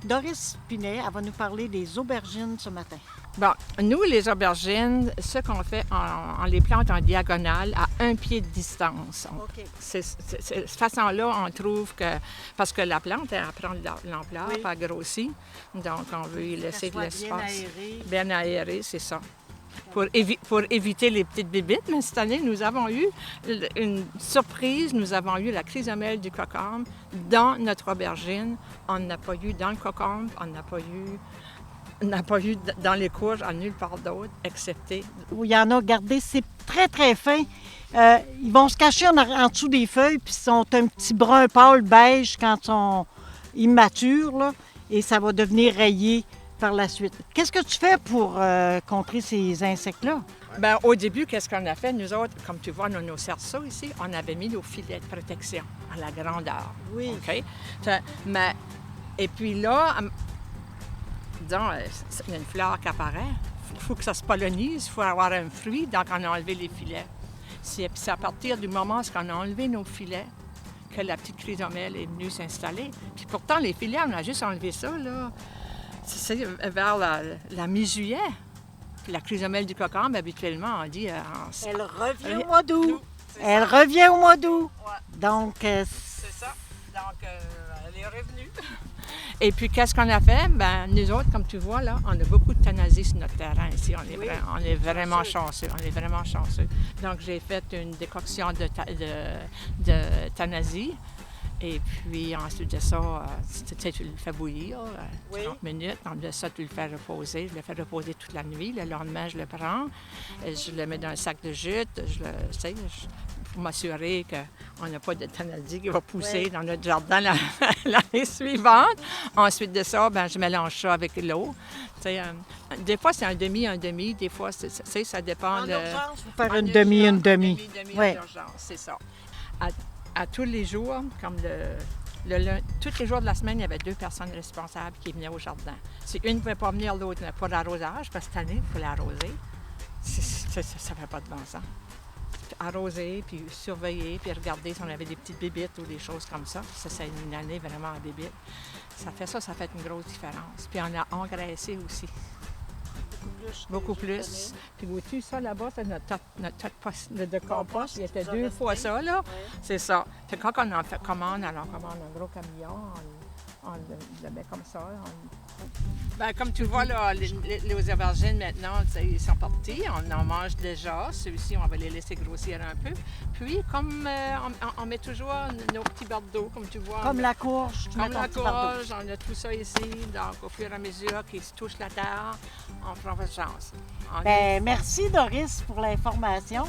avec Doris Pinet. Elle va nous parler des aubergines ce matin. Bon, nous, les aubergines, ce qu'on fait, on les plante en diagonale à 1 pied de distance. OK. Cette façon-là, on trouve que... Parce que la plante, elle prend de l'ampleur, Oui. puis elle grossit. Donc, on veut y laisser de Bien l'espace. aéré. Bien aéré, c'est ça. Pour éviter les petites bébites. Mais cette année, nous avons eu une surprise. Nous avons eu la chrysomèle du cocombe dans notre aubergine. On n'a pas eu dans le cocombe, on n'a pas eu dans les courges, en nulle part d'autre, excepté... Où il y en a, regardez, c'est très, très fin. Ils vont se cacher en dessous des feuilles, puis ils sont un petit brun pâle beige quand ils sont immatures, là, et ça va devenir rayé par la suite. Qu'est-ce que tu fais pour contrer ces insectes-là? Bien, au début, qu'est-ce qu'on a fait? Nous autres, comme tu vois, nos cerceaux ici, on avait mis nos filets de protection à la grandeur. Oui. OK? Mais, et puis là, disons, il y a une fleur qui apparaît. Il faut que ça se pollinise, il faut avoir un fruit, donc on a enlevé les filets. C'est à partir du moment où on a enlevé nos filets que la petite chrysomèle est venue s'installer. Puis pourtant, les filets, on a juste enlevé ça, là, c'est vers la mi-juillet. Puis la chrysomèle du cocombe, habituellement, on dit... Elle revient au mois d'août. Elle revient au mois d'août. Donc, c'est ça. Donc, elle est revenue. Et puis, qu'est-ce qu'on a fait? Bien, nous autres, comme tu vois, là, on a beaucoup de thanasie sur notre terrain ici. On est vraiment chanceux. On est vraiment chanceux. Donc, j'ai fait une décoction de thanasie. Et puis, ensuite de ça, tu le fais bouillir 30 minutes. Ensuite de ça, tu le fais reposer. Je le fais reposer toute la nuit. Le lendemain, je le prends. Je le mets dans un sac de jute. Pour m'assurer qu'on n'a pas de thanasie qui va pousser dans notre jardin l'année suivante. Ensuite de ça, ben, je mélange ça avec l'eau. Des fois, c'est un demi. Des fois, ça dépend. En urgence, il faut faire une demi. En urgence, c'est ça. À tous les jours, comme tous les jours de la semaine, il y avait 2 personnes responsables qui venaient au jardin. Si une ne pouvait pas venir, l'autre n'a pas d'arrosage, parce que cette année, il faut l'arroser. Ça ne fait pas de bon sens. Arroser, puis surveiller, puis regarder si on avait des petites bébites ou des choses comme ça. Ça, c'est une année vraiment à bébites. Ça fait une grosse différence. Puis on a engraissé aussi. Beaucoup plus. Puis vois-tu, ça là-bas, c'est notre tas de compost. Il était 2 fois ça, là. Oui. C'est ça. Fait que quand on en fait commande, alors on commande un gros camion, on le met comme ça. Bien, comme tu vois, là, les aubergines, maintenant, ils sont partis. On en mange déjà. Ceux-ci, on va les laisser grossir un peu. Puis, comme on met toujours nos petits barres d'eau, comme tu vois. Comme la courge. Comme la courge, on a tout ça ici. Donc, au fur et à mesure qu'ils se touchent la terre, on prend votre chance. Bien, merci Doris pour l'information.